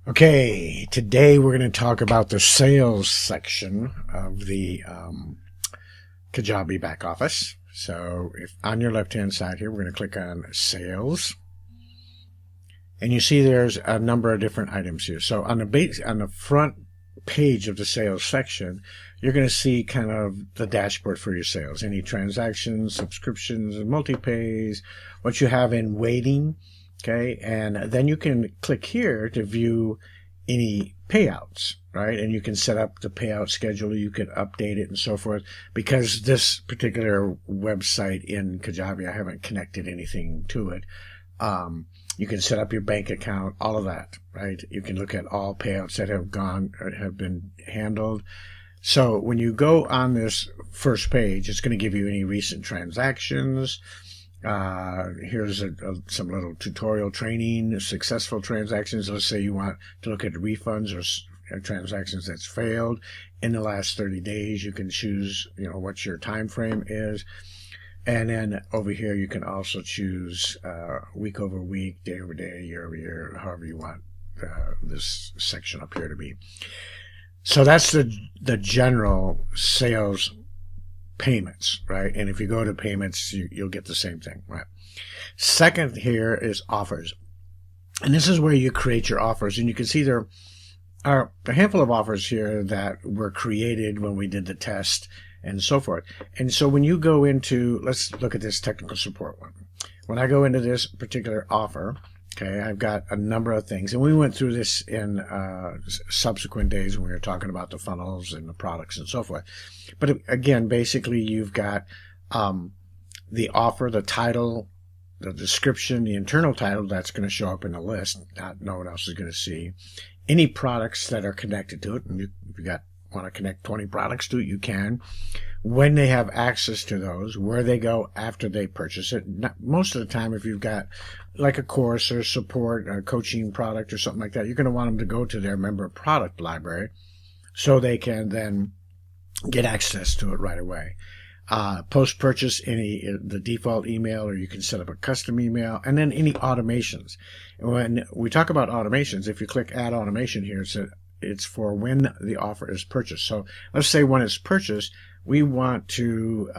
Okay, today we're going to talk about the sales section of the Kajabi back office. So if on your left-hand side here, we're going to click on Sales. And you see there's a number of different items here. So on the front page of the sales section, you're going to see kind of the dashboard for your sales. Any transactions, subscriptions, and multi-pays, what you have in waiting. Okay, and then you can click here to view any payouts, right? And you can set up the payout schedule, you can update it and so forth. Because this particular website in Kajabi, I haven't connected anything to it. You can set up your bank account, all of that, right? You can look at all payouts that have gone or have been handled. So when you go on this first page, it's going to give you any recent transactions. Here's some little tutorial training, successful transactions. Let's say you want to look at refunds or transactions that's failed in the last 30 days. You can choose, what your time frame is. And then over here, you can also choose week over week, day over day, year over year, however you want this section up here to be. So that's the general sales payments, right? And if you go to payments, you'll get the same thing, right? Second here is offers. And this is where you create your offers. And you can see there are a handful of offers here that were created when we did the test and so forth. And so when you go into, let's look at this technical support one. When I go into this particular offer, okay, I've got a number of things. And we went through this in subsequent days when we were talking about the funnels and the products and so forth. But again, basically you've got the offer, the title, the description, the internal title that's going to show up in the list. No one else is going to see. Any products that are connected to it. And if you want to connect 20 products to it, you can. When they have access to those, where they go after they purchase it. Most of the time, if you've got like a course or support or coaching product or something like that, you're going to want them to go to their member product library so they can then get access to it right away. Post-purchase, the default email, or you can set up a custom email, and then any automations. And when we talk about automations, if you click Add Automation here, it's for when the offer is purchased. So let's say when it's purchased, we want to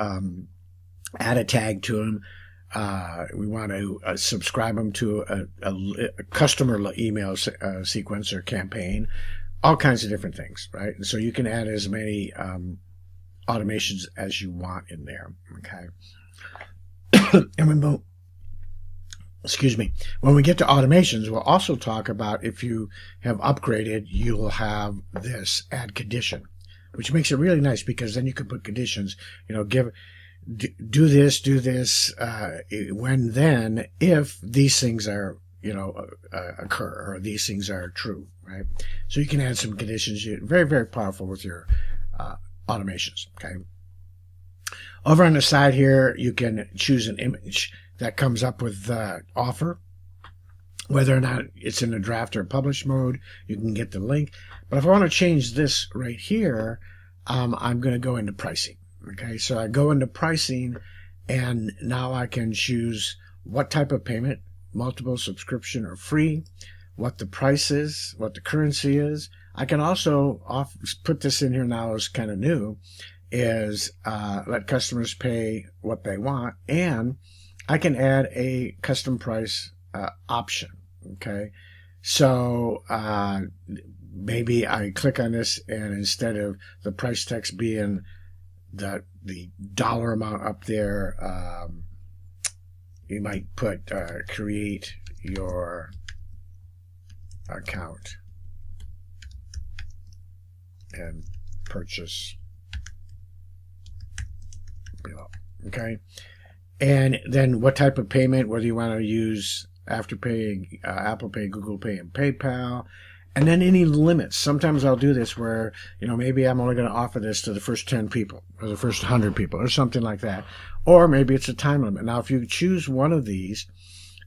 add a tag to them. We want to subscribe them to a customer email sequence or campaign, all kinds of different things, right? And so you can add as many automations as you want in there, okay? And when we get to automations, we'll also talk about if you have upgraded, you'll have this add condition, which makes it really nice because then you can put conditions, do this, when then, if these things are, occur or these things are true, right? So you can add some conditions. Very, very powerful with your automations, okay? Over on the side here, you can choose an image that comes up with the offer. Whether or not it's in a draft or publish mode, you can get the link. But if I want to change this right here, I'm going to go into pricing. Okay, so I go into pricing, and now I can choose what type of payment, multiple, subscription, or free, what the price is, what the currency is. I can also put this in here now as kind of new, is let customers pay what they want, and I can add a custom price option. Okay, so maybe I click on this, and instead of the price text being the dollar amount up there, you might put create your account and purchase below. Okay, and then what type of payment, whether you want to use Afterpay, Apple Pay, Google Pay, and PayPal. And then any limits. Sometimes I'll do this where, maybe I'm only going to offer this to the first 10 people or the first 100 people or something like that. Or maybe it's a time limit. Now, if you choose one of these,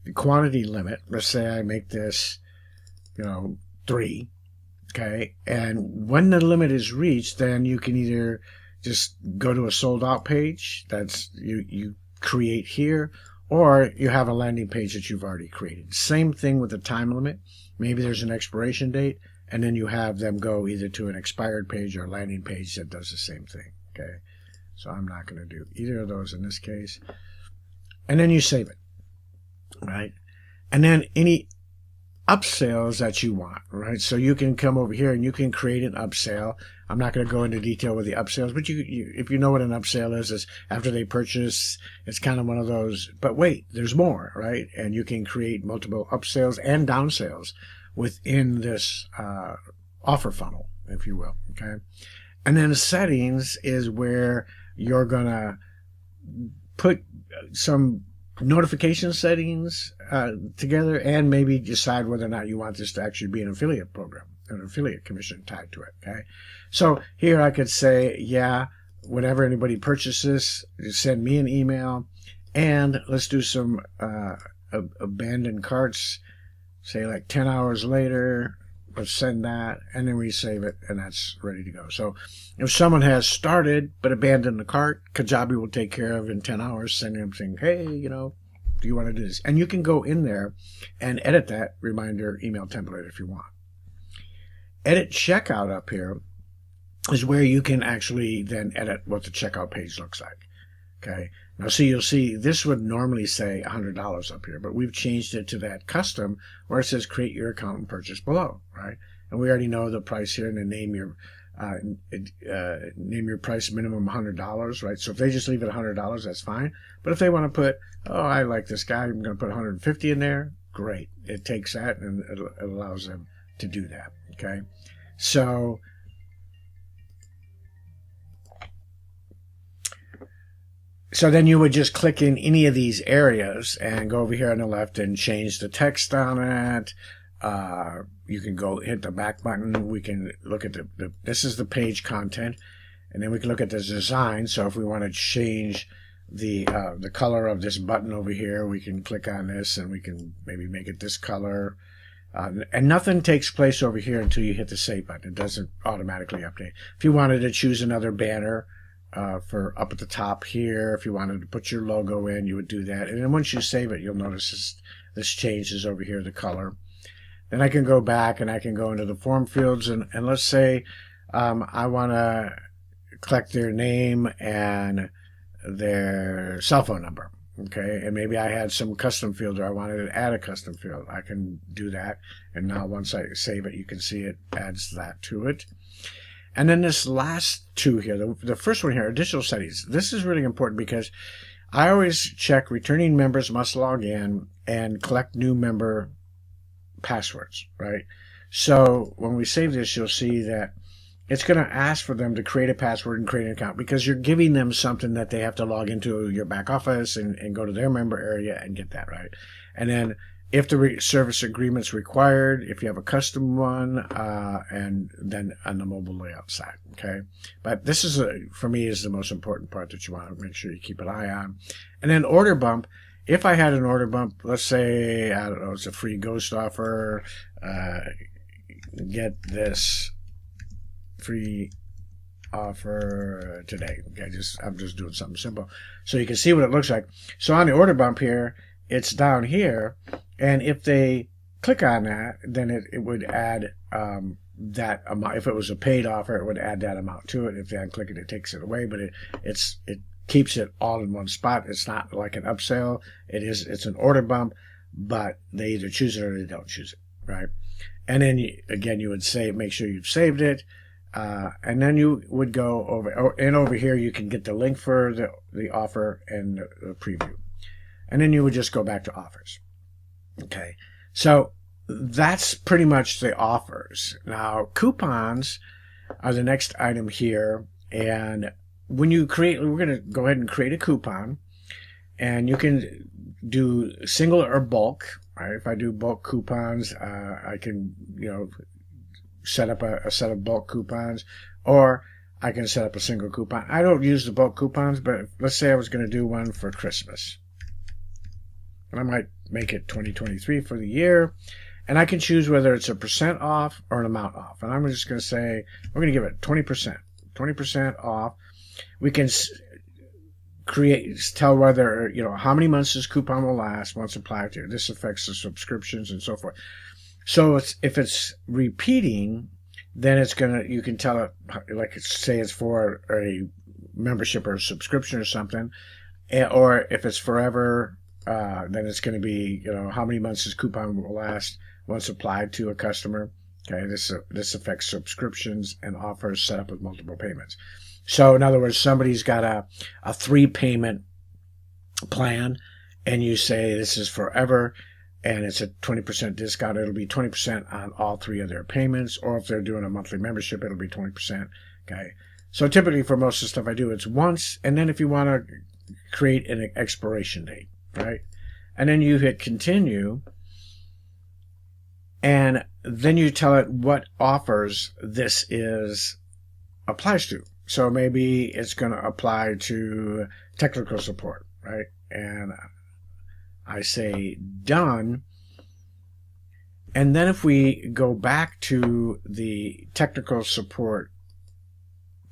the quantity limit, let's say I make this, 3, okay? And when the limit is reached, then you can either just go to a sold out page that's you create here, or you have a landing page that you've already created. Same thing with the time limit. Maybe there's an expiration date, and then you have them go either to an expired page or a landing page that does the same thing. Okay, so I'm not going to do either of those in this case. And then you save it, right? And then any upsells that you want, right? So you can come over here and you can create an upsell. I'm not going to go into detail with the upsells, but if you know what an upsell is after they purchase, it's kind of one of those, but wait, there's more, right? And you can create multiple upsells and downsells within this offer funnel, if you will, okay? And then the settings is where you're going to put some notification settings together, and maybe decide whether or not you want this to actually be an affiliate program, an affiliate commission tied to it. Okay, so here I could say, yeah, whenever anybody purchases, send me an email, and let's do some abandoned carts, say like 10 hours later. Let's send that, and then we save it, and that's ready to go. So if someone has started but abandoned the cart, Kajabi will take care of in 10 hours, sending them saying, hey, do you want to do this? And you can go in there and edit that reminder email template if you want. Edit checkout up here is where you can actually then edit what the checkout page looks like. Okay. Now, see, you'll see this would normally say $100 up here, but we've changed it to that custom where it says create your account and purchase below, right? And we already know the price here, and then name your price minimum $100, right? So if they just leave it $100, that's fine. But if they want to put, oh, I like this guy, I'm going to put 150 in there, great. It takes that and it allows them to do that, okay? So then you would just click in any of these areas and go over here on the left and change the text on it. You can go hit the back button. We can look at this is the page content, and then we can look at the design. So if we want to change the color of this button over here, we can click on this and we can maybe make it this color. And nothing takes place over here until you hit the save button. It doesn't automatically update. If you wanted to choose another banner, for up at the top here, if you wanted to put your logo in, you would do that. And then once you save it, you'll notice this changes over here, the color. Then I can go back and I can go into the form fields, and let's say I want to collect their name and their cell phone number. Okay, and maybe I had some custom field, or I wanted to add a custom field. I can do that, and now once I save it, you can see it adds that to it. And then this last two here, the first one here, additional settings. This is really important because I always check returning members must log in and collect new member passwords, right? So when we save this, you'll see that it's going to ask for them to create a password and create an account, because you're giving them something that they have to log into your back office and go to their member area and get that, right? And then if the service agreement's required, if you have a custom one, and then on the mobile layout side, okay? But this is, for me, is the most important part that you want to make sure you keep an eye on. And then order bump. If I had an order bump, let's say, I don't know, it's a free ghost offer, get this free offer today. Okay, I'm just doing something simple. So you can see what it looks like. So on the order bump here, it's down here, and if they click on that, then it would add that amount. If it was a paid offer, it would add that amount to it. If they unclick it, it takes it away, but it keeps it all in one spot. It's not like an upsell. It's an order bump, but they either choose it or they don't choose it, right? And then again, you would make sure you've saved it, and then you would go over, and over here you can get the link for the offer and the preview. And then you would just go back to offers. Okay, so that's pretty much the offers. Now, coupons are the next item here. And when you we're going to go ahead and create a coupon. And you can do single or bulk. Right? If I do bulk coupons, I can, set up a set of bulk coupons. Or I can set up a single coupon. I don't use the bulk coupons, but let's say I was going to do one for Christmas. And I might make it 2023 for the year. And I can choose whether it's a % off or an amount off. And I'm just going to say, we're going to give it 20%. 20% off. We can tell whether, how many months this coupon will last once applied to. This affects the subscriptions and so forth. So if it's repeating, then you can tell it, like say it's for a membership or a subscription or something, or if it's forever, then it's going to be, how many months this coupon will last once applied to a customer. Okay, this affects subscriptions and offers set up with multiple payments. So in other words, somebody's got a 3-payment plan, and you say this is forever, and it's a 20% discount. It'll be 20% on all 3 of their payments, or if they're doing a monthly membership, it'll be 20%. Okay, so typically for most of the stuff I do, it's once, and then if you want to create an expiration date, right, and then you hit continue, and then you tell it what offers this applies to. So maybe it's going to apply to technical support, right? And I say done. And then if we go back to the technical support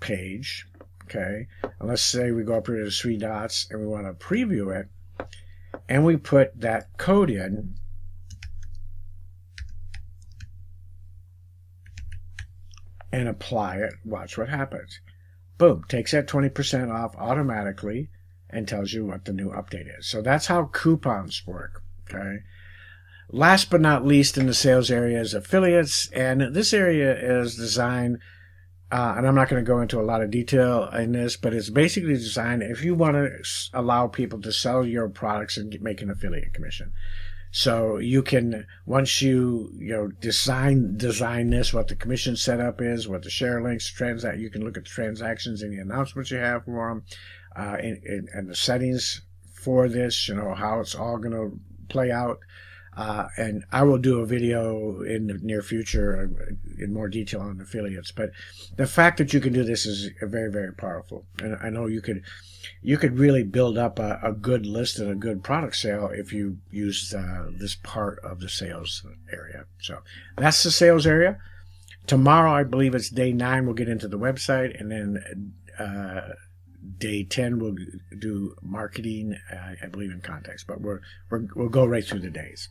page, okay, and let's say we go up here to the 3 dots and we want to preview it, and we put that code in, and apply it, watch what happens. Boom, takes that 20% off automatically and tells you what the new update is. So that's how coupons work, okay? Last but not least in the sales area is affiliates, and this area is designed, and I'm not going to go into a lot of detail in this, but it's basically designed if you want to allow people to sell your products and make an affiliate commission. So you can, once you design this, what the commission setup is, what the share links, you can look at the transactions and the announcements you have for them, and the settings for this, how it's all going to play out. And I will do a video in the near future in more detail on affiliates. But the fact that you can do this is very, very powerful. And I know you could really build up a good list and a good product sale if you use this part of the sales area. So that's the sales area. Tomorrow, I believe it's day 9, we'll get into the website, and then day 10 we'll do marketing, I believe, in context. But we'll go right through the days.